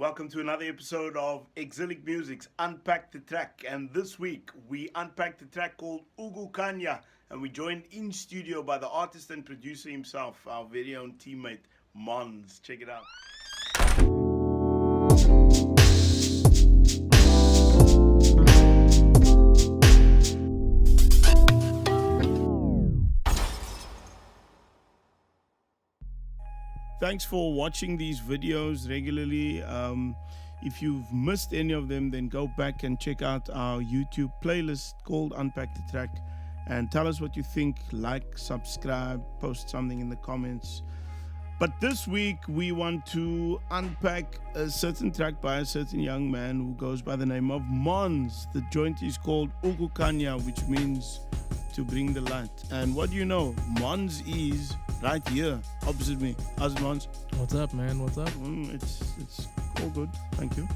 Welcome to another episode of Exilic Music's Unpack the Track. And this week we unpack the track called Ukukhanya, and we're joined in studio by the artist and producer himself, our very own teammate Mondzz. Check it out. Thanks for watching these videos regularly. If you've missed any of them, then go back and check out our YouTube playlist called Unpack the Track and tell us what you think. Like, subscribe, post something in the comments. But this week we want to unpack a certain track by a certain young man who goes by the name of Mondzz. The joint is called Ukukhanya, which means to bring the light. And what do you know? Mondzz is right here opposite me. How's it, Mondzz? What's up, man? What's up? It's all good, thank you.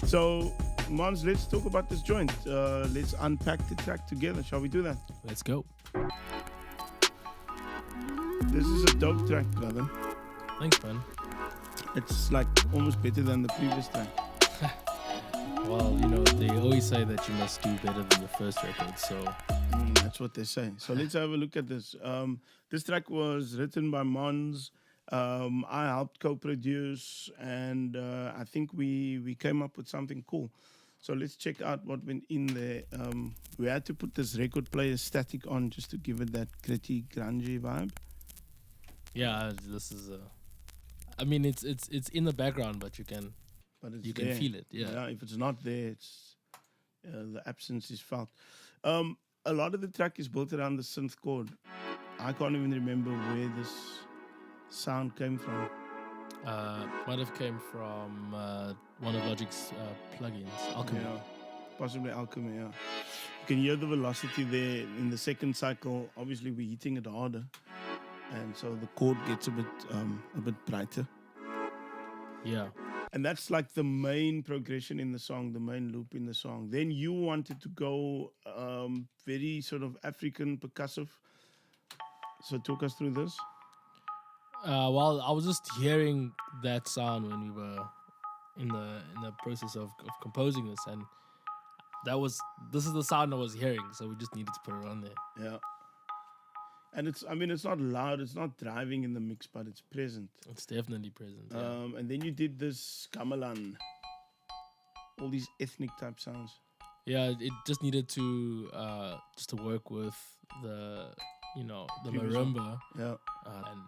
So Mondzz, let's talk about this joint. Let's unpack the track together. Shall we do that? Let's go. This is a dope track, brother. Thanks, man. It's like almost better than the previous track. Well, you know, they always say that you must do better than the first record, so... That's what they say. So let's have a look at this. This track was written by Mondzz. I helped co-produce, and I think we came up with something cool. So let's check out what went in there. We had to put this record player static on just to give it that gritty, grungy vibe. Yeah, this is I mean, it's in the background, but you can feel it. Yeah. If it's not there, it's the absence is felt. A lot of the track is built around the synth chord. I can't even remember where this sound came from. Might have came from one of Logic's plugins, Alchemy. Yeah, possibly Alchemy, yeah. You can hear the velocity there in the second cycle. Obviously, we're hitting it harder. And so the chord gets a bit brighter. Yeah. And that's like the main progression in the song, the main loop in the song. Then you wanted to go very sort of African percussive. So talk us through this. Well, I was just hearing that sound when we were in the process of composing this, and this is the sound I was hearing, so we just needed to put it on there. Yeah. And it's not loud, it's not driving in the mix, but it's present. It's definitely present. Yeah. And then you did this gamelan, all these ethnic type sounds. Yeah, it just needed to work with the marimba. Yeah. And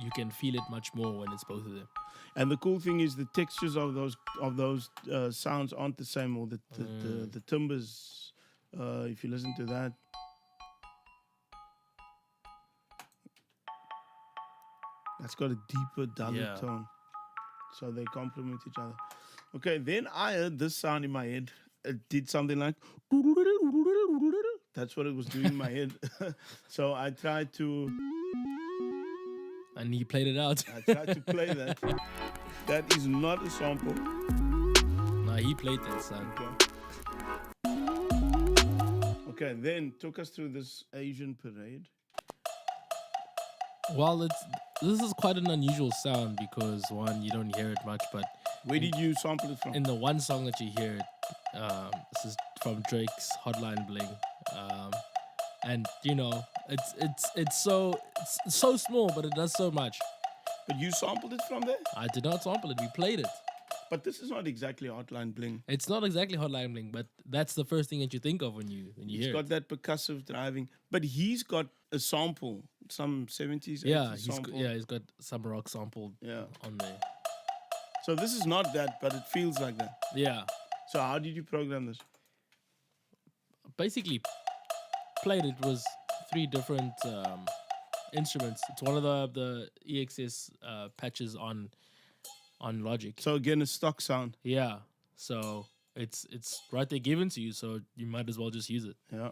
you can feel it much more when it's both of them. And the cool thing is the textures of those sounds aren't the same, or the timbres. If you listen to that. That's got a deeper, duller tone. So they complement each other. Okay, then I heard this sound in my head. It did something like... That's what it was doing in my head. So I tried to... And he played it out. I tried to play that. That is not a sample. No, he played that sound. Okay, then took us through this Asian parade. Well, this is quite an unusual sound because, one, you don't hear it much, but... Where did you sample it from? In the one song that you hear it, this is from Drake's Hotline Bling. And, you know, it's so small, but it does so much. But you sampled it from there? I did not sample it, we played it. But this is not exactly Hotline Bling. It's not exactly Hotline Bling, but that's the first thing that you think of when you hear it. He's got that percussive driving, but he's got a sample, some 70s, 80s sample. He's got some rock sample on there. So this is not that, but it feels like that. Yeah. So how did you program this? Basically, played it was 3 different instruments. It's one of the EXS patches on Logic. So again, a stock sound. Yeah. So it's right there given to you, so you might as well just use it. Yeah.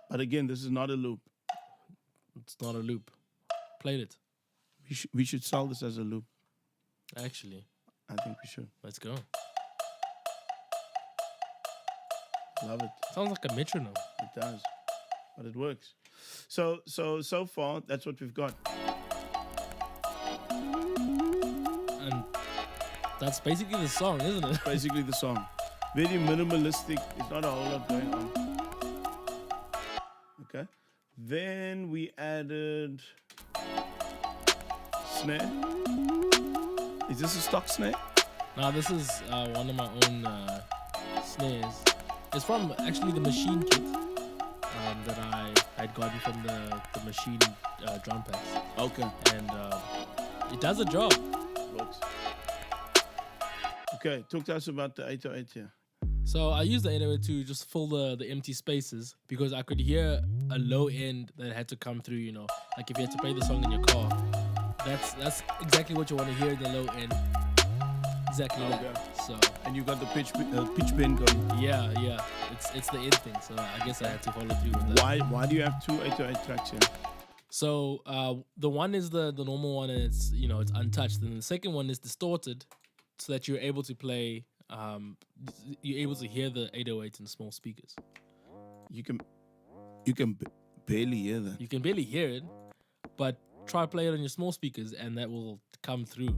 But again, this is not a loop. It's not a loop. Played it. We should sell this as a loop. Actually. I think we should. Let's go. Love it. Sounds like a metronome. It does. But it works. So far, that's what we've got. And That's basically the song, isn't it? Basically the song. Very minimalistic. It's not a whole lot going on. Okay. Then we added snare. Is this a stock snare? Now this is one of my own snares. It's from actually the machine kit that I had gotten from the machine drum packs. Okay. And it does a job. Works. Okay, talk to us about the 808 here. So I used the 808 to just fill the empty spaces because I could hear a low end that had to come through, you know. Like if you had to play the song in your car, that's exactly what you want to hear in the low end. Exactly that. So and you got the pitch bend going. Yeah. It's the end thing. So I guess I had to follow through with that. Why do you have two 808 tracks here? So the one is the normal one and it's it's untouched, and the second one is distorted, so that you're able to play. You're able to hear the 808 in small speakers. You can barely hear that. You can barely hear it, but try play it on your small speakers, and that will come through.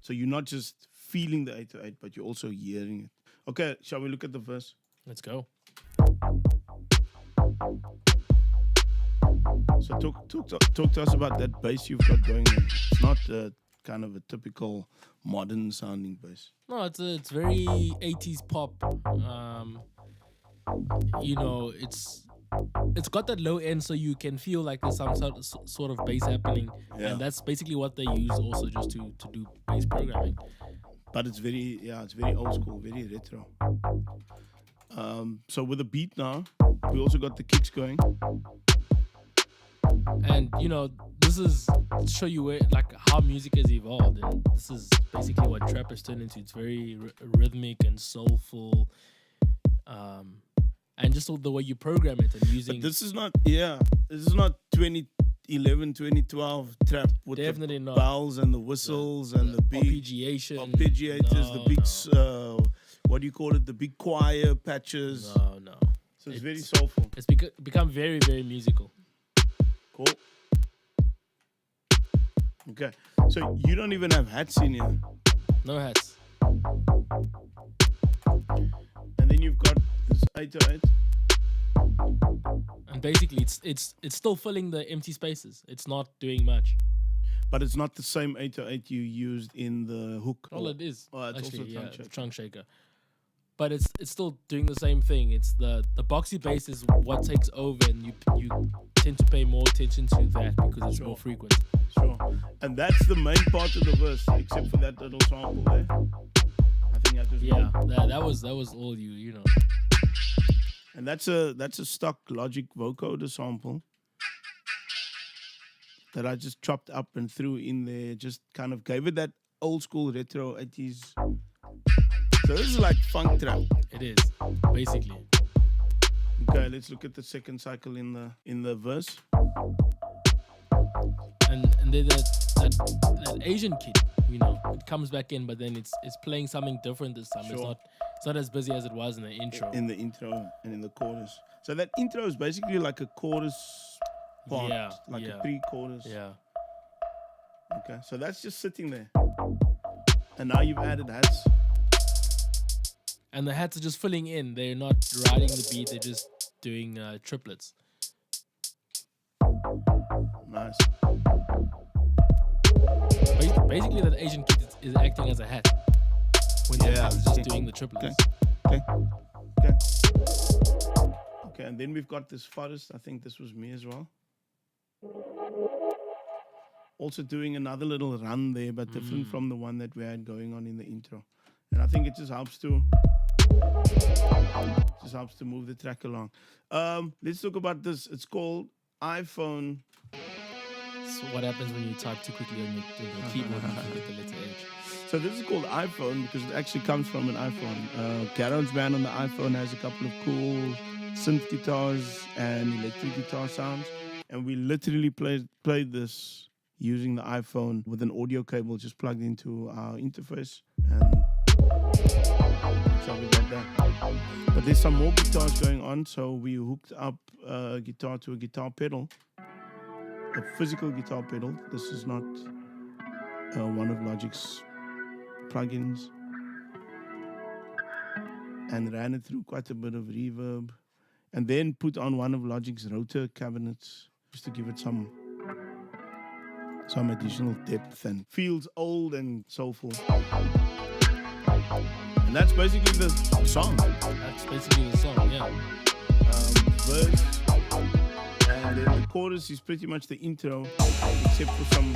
So you're not just feeling the 808, but you're also hearing it. Okay, shall we look at the verse? Let's go. So talk to us about that bass you've got going there. It's not kind of a typical modern sounding bass. No, it's very 80s pop. It's got that low end, so you can feel like there's some sort of bass happening, and that's basically what they use also just to do bass programming. But it's very old school, very retro. So with the beat now, we also got the kicks going. And this is to show you where, like, how music has evolved, and this is basically what trap has turned into. It's very rhythmic and soulful, and just the way you program it and using. But this is not 2011, 2012 trap with definitely the not. bells and the whistles and the big arpeggiators, the big what do you call it? The big choir patches. No. So it's very soulful. It's become very, very musical. Cool. Okay, so you don't even have hats in here. No hats. And then you've got this 808. And basically, it's still filling the empty spaces. It's not doing much. But it's not the same 808 you used in the Hoek. Well, it is. Oh, it's actually, also trunk shaker. But it's still doing the same thing. It's the boxy bass is what takes over, and you tend to pay more attention to that because it's more frequent. Sure. And that's the main part of the verse, except for that little sample there. I think that was that was all you know. And that's a stock Logic vocoder sample that I just chopped up and threw in there, just kind of gave it that old school retro 80s. So this is like funk trap. It is, basically. Okay, let's look at the second cycle in the verse. And then that Asian kid, it comes back in, but then it's playing something different this time. Sure. It's not as busy as it was in the intro. In the intro and in the chorus. So that intro is basically like a chorus part, a pre-chorus. Yeah. Okay, so that's just sitting there. And now you've added hats. And the hats are just filling in. They're not riding the beat. They're just doing triplets. Nice. Basically, that Asian kid is acting as a hat when the hat is just doing the triplets. Okay, and then we've got this forest. I think this was me as well. Also doing another little run there, but different from the one that we had going on in the intro. And I think it just helps to move the track along. Let's talk about this. It's called iPhone. So what happens when you type too quickly on your keyboard and you forget the letter H? So this is called iPhone because it actually comes from an iPhone. GarageBand on the iPhone has a couple of cool synth guitars and electric guitar sounds. And we literally played this using the iPhone with an audio cable just plugged into our interface. And that's how we got that. But there's some more guitars going on. So we hooked up a guitar to a guitar pedal. A physical guitar pedal. This is not one of Logic's plugins and ran it through quite a bit of reverb, and then put on one of Logic's rotor cabinets just to give it some additional depth and feels old and soulful. And that's basically the song. That's basically the song, yeah. Verse, and then the chorus is pretty much the intro, except for some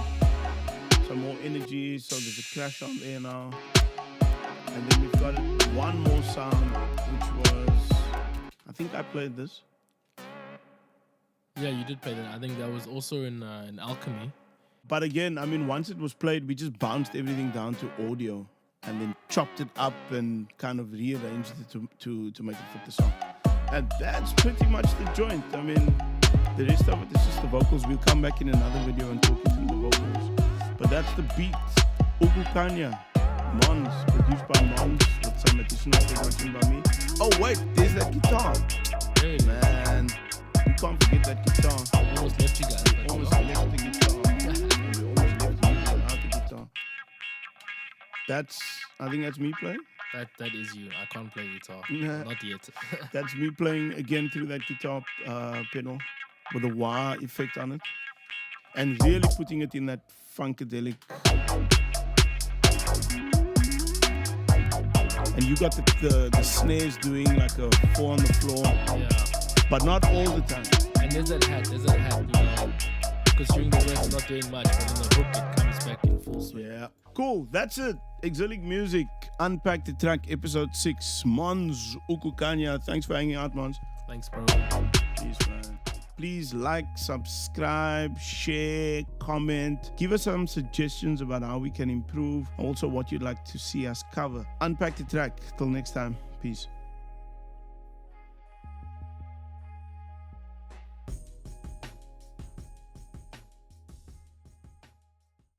more energy. So there's a crash on there now, and then we've got one more sound, which was, I think I played this. Yeah, you did play that. I think that was also in Alchemy. But again, I mean, once it was played, we just bounced everything down to audio and then chopped it up and kind of rearranged it to make it fit the song. And that's pretty much the joint. I mean, the rest of it is just the vocals. We'll come back in another video and talk you through the vocals. But that's the beat. Ukukhanya, Mondzz, produced by Mondzz with some additional production by me. Oh wait, there's that guitar. Hey. Man, we can't forget that guitar. Almost left you guys. But Almost left the guitar. We almost left you without the guitar. I think that's me playing. That is you. I can't play guitar. Nah. Not yet. That's me playing again through that guitar pedal with a wah effect on it, and really putting it in that funkadelic. And you got the snares doing like a 4 on the floor, Yeah. but not all the time. And there's that hat, because during the verse it's not doing much, but in the hook it comes back in full swing. Yeah. Cool. That's it. Exilic Music, Unpack the Track, episode 6. Mondzz Ukukhanya. Thanks for hanging out, Mondzz. Thanks, bro. Peace, man. Please like, subscribe, share, comment. Give us some suggestions about how we can improve. Also, what you'd like to see us cover. Unpack the Track. Till next time. Peace.